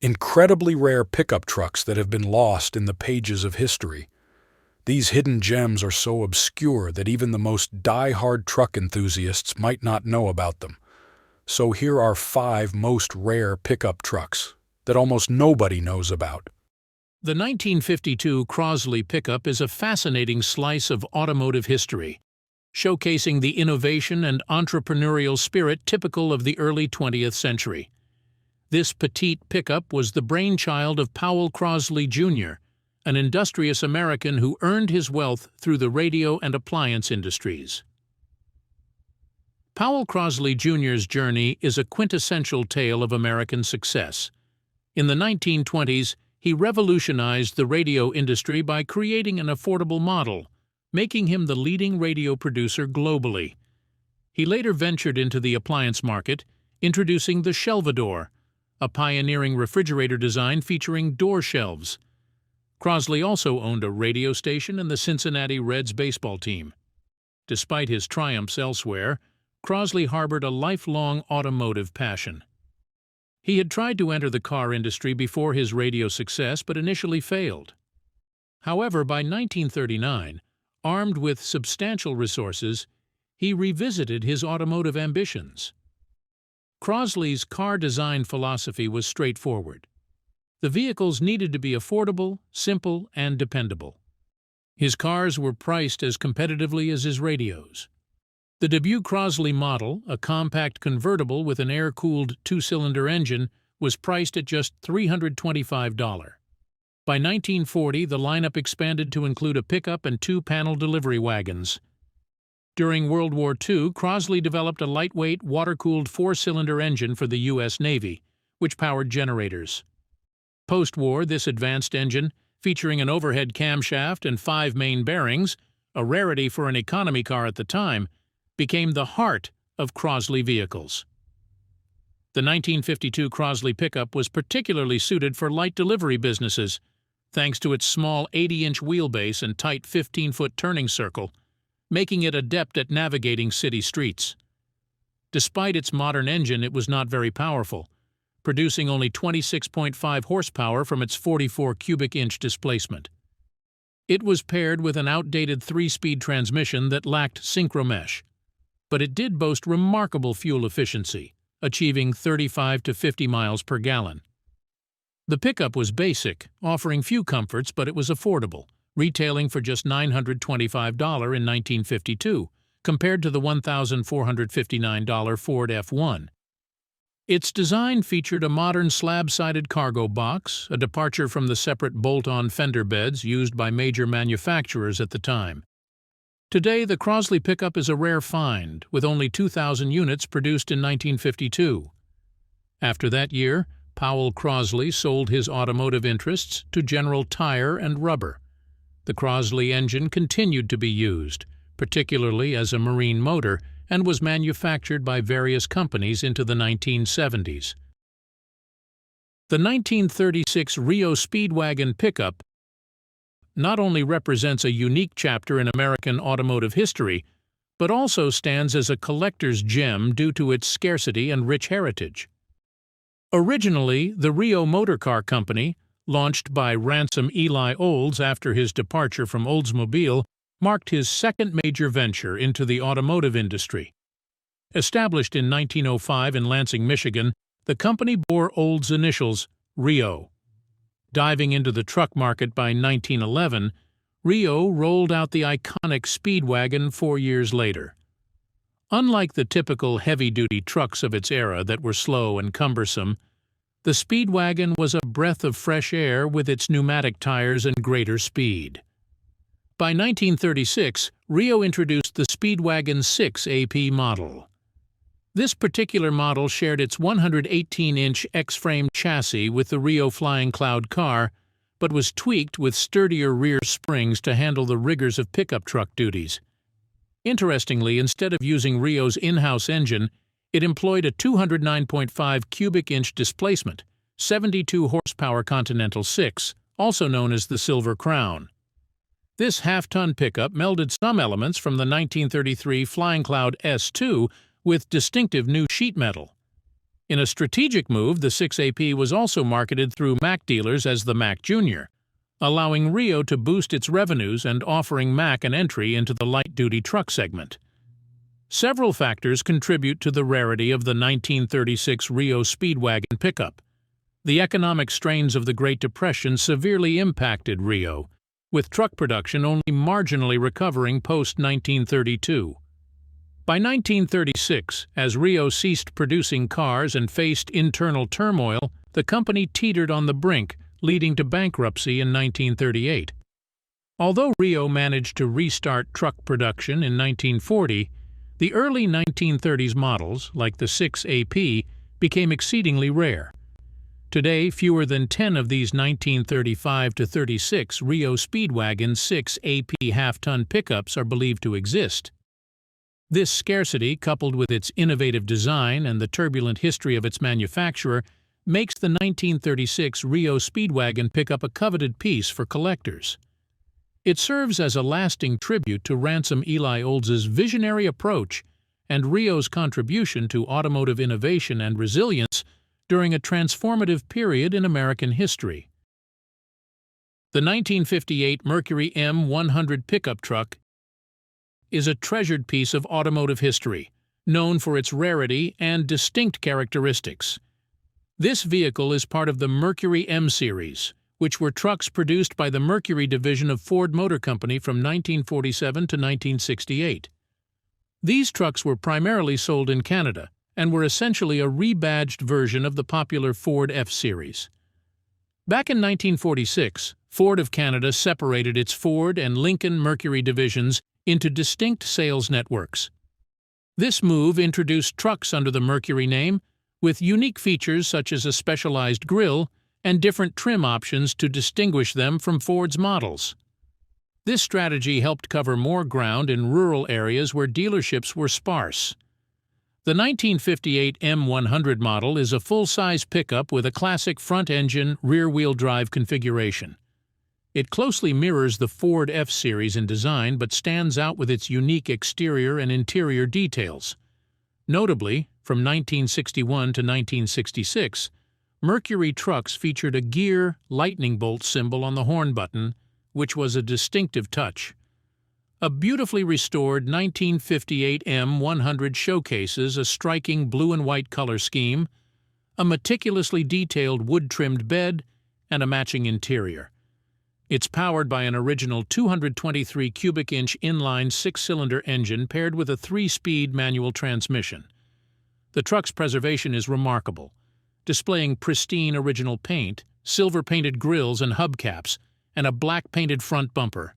Incredibly rare pickup trucks that have been lost in the pages of history. These hidden gems are so obscure that even the most die-hard truck enthusiasts might not know about them. So here are 5 most rare pickup trucks that almost nobody knows about. The 1952 Crosley Pickup is a fascinating slice of automotive history, showcasing the innovation and entrepreneurial spirit typical of the early 20th century. This petite pickup was the brainchild of Powel Crosley Jr., an industrious American who earned his wealth through the radio and appliance industries. Powel Crosley Jr.'s journey is a quintessential tale of American success. In the 1920s, he revolutionized the radio industry by creating an affordable model, making him the leading radio producer globally. He later ventured into the appliance market, introducing the Shelvador, a pioneering refrigerator design featuring door shelves. Crosley also owned a radio station and the Cincinnati Reds baseball team. Despite his triumphs elsewhere, Crosley harbored a lifelong automotive passion. He had tried to enter the car industry before his radio success, but initially failed. However, by 1939, armed with substantial resources, he revisited his automotive ambitions. Crosley's car design philosophy was straightforward. The vehicles needed to be affordable, simple, and dependable. His cars were priced as competitively as his radios. The debut Crosley model, a compact convertible with an air-cooled 2-cylinder engine, was priced at just $325. By 1940, the lineup expanded to include a pickup and 2 panel delivery wagons. During World War II, Crosley developed a lightweight, water-cooled 4-cylinder engine for the U.S. Navy, which powered generators. Post-war, this advanced engine, featuring an overhead camshaft and 5 main bearings, a rarity for an economy car at the time, became the heart of Crosley vehicles. The 1952 Crosley Pickup was particularly suited for light delivery businesses, thanks to its small 80-inch wheelbase and tight 15-foot turning circle, making it adept at navigating city streets. Despite its modern engine, it was not very powerful, producing only 26.5 horsepower from its 44 cubic inch displacement. It was paired with an outdated 3-speed transmission that lacked synchromesh, but it did boast remarkable fuel efficiency, achieving 35 to 50 miles per gallon. The pickup was basic, offering few comforts, but it was affordable, retailing for just $925 in 1952, compared to the $1,459 Ford F1. Its design featured a modern slab-sided cargo box, a departure from the separate bolt-on fender beds used by major manufacturers at the time. Today, the Crosley Pickup is a rare find, with only 2,000 units produced in 1952. After that year, Powel Crosley sold his automotive interests to General Tire and Rubber. The Crosley engine continued to be used, particularly as a marine motor, and was manufactured by various companies into the 1970s. The 1936 Reo Speedwagon pickup not only represents a unique chapter in American automotive history, but also stands as a collector's gem due to its scarcity and rich heritage. Originally, the Reo Motor Car Company, launched by Ransom Eli Olds after his departure from Oldsmobile, marked his second major venture into the automotive industry. Established in 1905 in Lansing, Michigan, the company bore Olds' initials, Reo. Diving into the truck market by 1911, Reo rolled out the iconic Speedwagon 4 years later. Unlike the typical heavy-duty trucks of its era that were slow and cumbersome, the Speedwagon was a breath of fresh air with its pneumatic tires and greater speed. By 1936, Reo introduced the Speedwagon 6 AP model. This particular model shared its 118-inch X-frame chassis with the Reo Flying Cloud car, but was tweaked with sturdier rear springs to handle the rigors of pickup truck duties. Interestingly, instead of using Reo's in-house engine, it employed a 209.5 cubic inch displacement, 72 horsepower Continental 6, also known as the Silver Crown. This half-ton pickup melded some elements from the 1933 Flying Cloud S2 with distinctive new sheet metal. In a strategic move, the 6AP was also marketed through Mack dealers as the Mack Jr., allowing Reo to boost its revenues and offering Mack an entry into the light-duty truck segment. Several factors contribute to the rarity of the 1936 Reo Speedwagon pickup. The economic strains of the Great Depression severely impacted Reo, with truck production only marginally recovering post-1932. By 1936, as Reo ceased producing cars and faced internal turmoil, the company teetered on the brink, leading to bankruptcy in 1938. Although Reo managed to restart truck production in 1940, the early 1930s models, like the 6AP, became exceedingly rare. Today, fewer than 10 of these 1935-36 Reo Speedwagon 6AP half-ton pickups are believed to exist. This scarcity, coupled with its innovative design and the turbulent history of its manufacturer, makes the 1936 Reo Speedwagon pickup a coveted piece for collectors. It serves as a lasting tribute to Ransom Eli Olds' visionary approach and Reo's contribution to automotive innovation and resilience during a transformative period in American history. The 1958 Mercury M100 pickup truck is a treasured piece of automotive history, known for its rarity and distinct characteristics. This vehicle is part of the Mercury M series, which were trucks produced by the Mercury division of Ford Motor Company from 1947 to 1968. These trucks were primarily sold in Canada and were essentially a rebadged version of the popular Ford F-Series. Back in 1946, Ford of Canada separated its Ford and Lincoln Mercury divisions into distinct sales networks. This move introduced trucks under the Mercury name, with unique features such as a specialized grille and different trim options to distinguish them from Ford's models. This strategy helped cover more ground in rural areas where dealerships were sparse. The 1958 M100 model is a full-size pickup with a classic front-engine, rear-wheel drive configuration. It closely mirrors the Ford F-Series in design but stands out with its unique exterior and interior details. Notably, from 1961 to 1966, Mercury trucks featured a gear lightning bolt symbol on the horn button, which was a distinctive touch. A beautifully restored 1958 M100 showcases a striking blue and white color scheme, a meticulously detailed wood-trimmed bed, and a matching interior. It's powered by an original 223 cubic inch inline six-cylinder engine paired with a 3-speed manual transmission. The truck's preservation is remarkable, displaying pristine original paint, silver-painted grills and hubcaps, and a black-painted front bumper.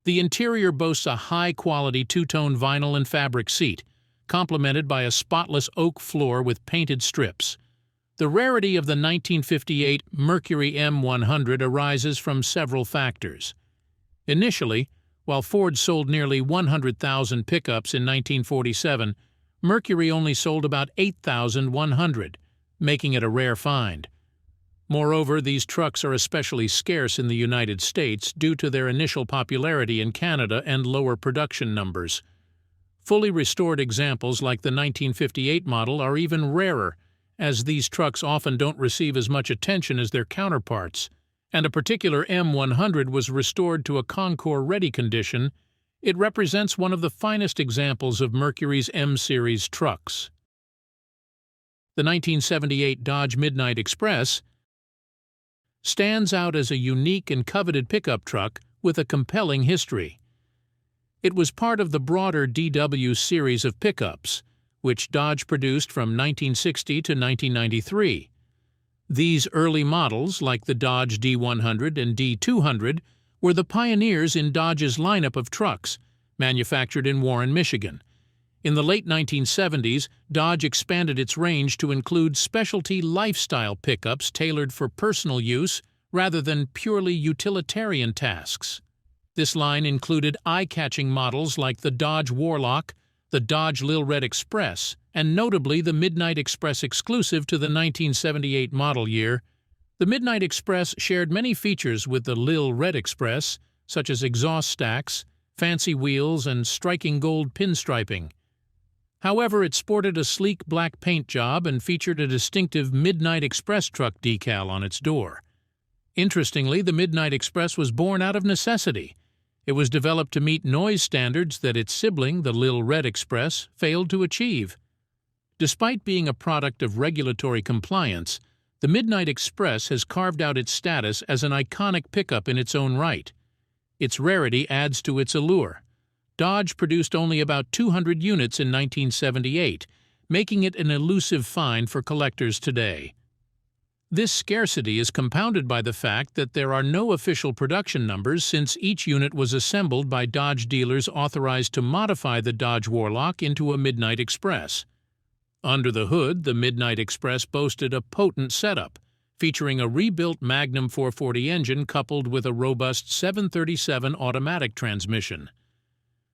The interior boasts a high-quality two-tone vinyl and fabric seat, complemented by a spotless oak floor with painted strips. The rarity of the 1958 Mercury M100 arises from several factors. Initially, while Ford sold nearly 100,000 pickups in 1947, Mercury only sold about 8,100, making it a rare find. Moreover, these trucks are especially scarce in the United States due to their initial popularity in Canada and lower production numbers. Fully restored examples like the 1958 model are even rarer, as these trucks often don't receive as much attention as their counterparts, and a particular M100 was restored to a Concours-ready condition. It represents one of the finest examples of Mercury's M-Series trucks. The 1978 Dodge Midnite Express stands out as a unique and coveted pickup truck with a compelling history. It was part of the broader DW series of pickups, which Dodge produced from 1960 to 1993. These early models, like the Dodge D100 and D200, were the pioneers in Dodge's lineup of trucks, manufactured in Warren, Michigan. In the late 1970s, Dodge expanded its range to include specialty lifestyle pickups tailored for personal use rather than purely utilitarian tasks. This line included eye-catching models like the Dodge Warlock, the Dodge Lil Red Express, and notably the Midnite Express exclusive to the 1978 model year. The Midnite Express shared many features with the Lil Red Express, such as exhaust stacks, fancy wheels, and striking gold pinstriping. However, it sported a sleek black paint job and featured a distinctive Midnite Express truck decal on its door. Interestingly, the Midnite Express was born out of necessity. It was developed to meet noise standards that its sibling, the Lil Red Express, failed to achieve. Despite being a product of regulatory compliance, the Midnite Express has carved out its status as an iconic pickup in its own right. Its rarity adds to its allure. Dodge produced only about 200 units in 1978, making it an elusive find for collectors today. This scarcity is compounded by the fact that there are no official production numbers since each unit was assembled by Dodge dealers authorized to modify the Dodge Warlock into a Midnite Express. Under the hood, the Midnite Express boasted a potent setup, featuring a rebuilt Magnum 440 engine coupled with a robust 737 automatic transmission.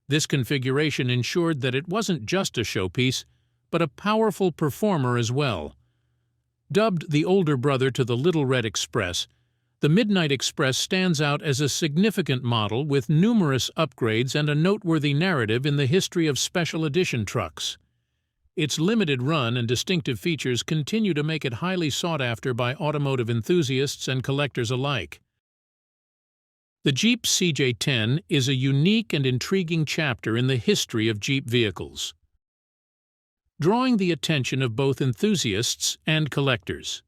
This configuration ensured that it wasn't just a showpiece, but a powerful performer as well. Dubbed the older brother to the Little Red Express, the Midnite Express stands out as a significant model with numerous upgrades and a noteworthy narrative in the history of special edition trucks. Its limited run and distinctive features continue to make it highly sought after by automotive enthusiasts and collectors alike. The Jeep CJ10 is a unique and intriguing chapter in the history of Jeep vehicles, drawing the attention of both enthusiasts and collectors.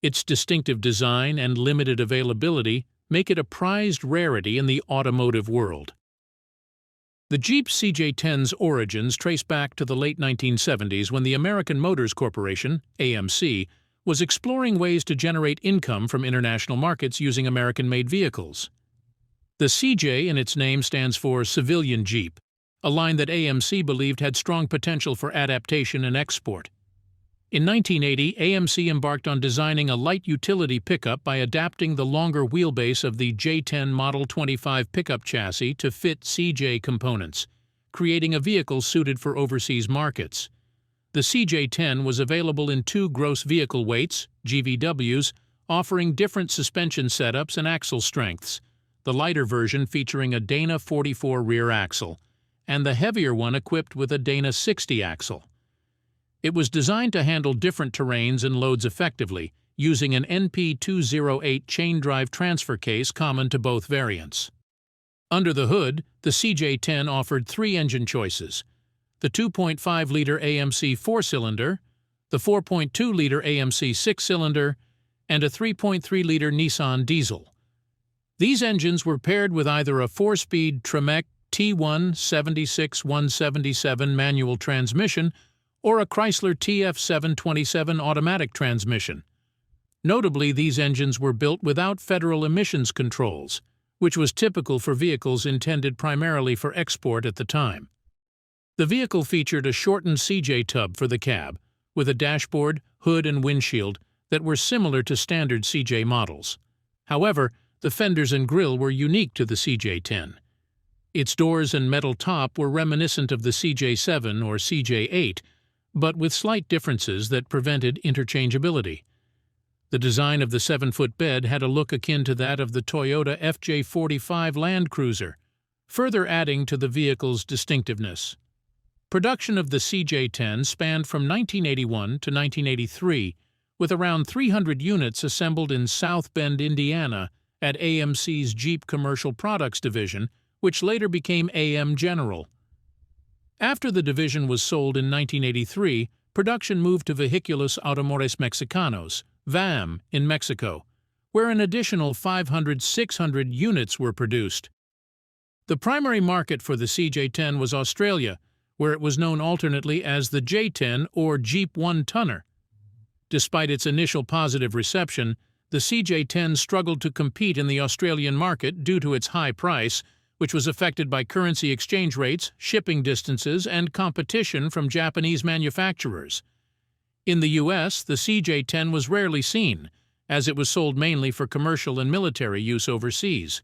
Its distinctive design and limited availability make it a prized rarity in the automotive world. The Jeep CJ10's origins trace back to the late 1970s when the American Motors Corporation, AMC, was exploring ways to generate income from international markets using American-made vehicles. The CJ in its name stands for Civilian Jeep, a line that AMC believed had strong potential for adaptation and export. In 1980, AMC embarked on designing a light utility pickup by adapting the longer wheelbase of the J10 Model 25 pickup chassis to fit CJ components, creating a vehicle suited for overseas markets. The CJ10 was available in two gross vehicle weights, GVWs, offering different suspension setups and axle strengths, the lighter version featuring a Dana 44 rear axle, and the heavier one equipped with a Dana 60 axle. It was designed to handle different terrains and loads effectively, using an NP208 chain drive transfer case common to both variants. Under the hood, the CJ10 offered three engine choices: the 2.5-liter AMC 4-cylinder, the 4.2-liter AMC 6-cylinder, and a 3.3-liter Nissan diesel. These engines were paired with either a 4-speed Tremec T1 76177 manual transmission or a Chrysler TF727 automatic transmission. Notably, these engines were built without federal emissions controls, which was typical for vehicles intended primarily for export at the time. The vehicle featured a shortened CJ tub for the cab, with a dashboard, hood, and windshield that were similar to standard CJ models. However, the fenders and grille were unique to the CJ10. Its doors and metal top were reminiscent of the CJ7 or CJ8, but with slight differences that prevented interchangeability. The design of the 7-foot bed had a look akin to that of the Toyota FJ45 Land Cruiser, further adding to the vehicle's distinctiveness. Production of the CJ10 spanned from 1981 to 1983, with around 300 units assembled in South Bend, Indiana, at AMC's Jeep Commercial Products Division, which later became AM General. After the division was sold in 1983, production moved to Vehículos Automotores Mexicanos, VAM, in Mexico, where an additional 500–600 units were produced. The primary market for the CJ10 was Australia, where it was known alternately as the J10 or Jeep 1-tonner. Despite its initial positive reception, the CJ10 struggled to compete in the Australian market due to its high price, which was affected by currency exchange rates, shipping distances, and competition from Japanese manufacturers. In the U.S., the CJ10 was rarely seen, as it was sold mainly for commercial and military use overseas.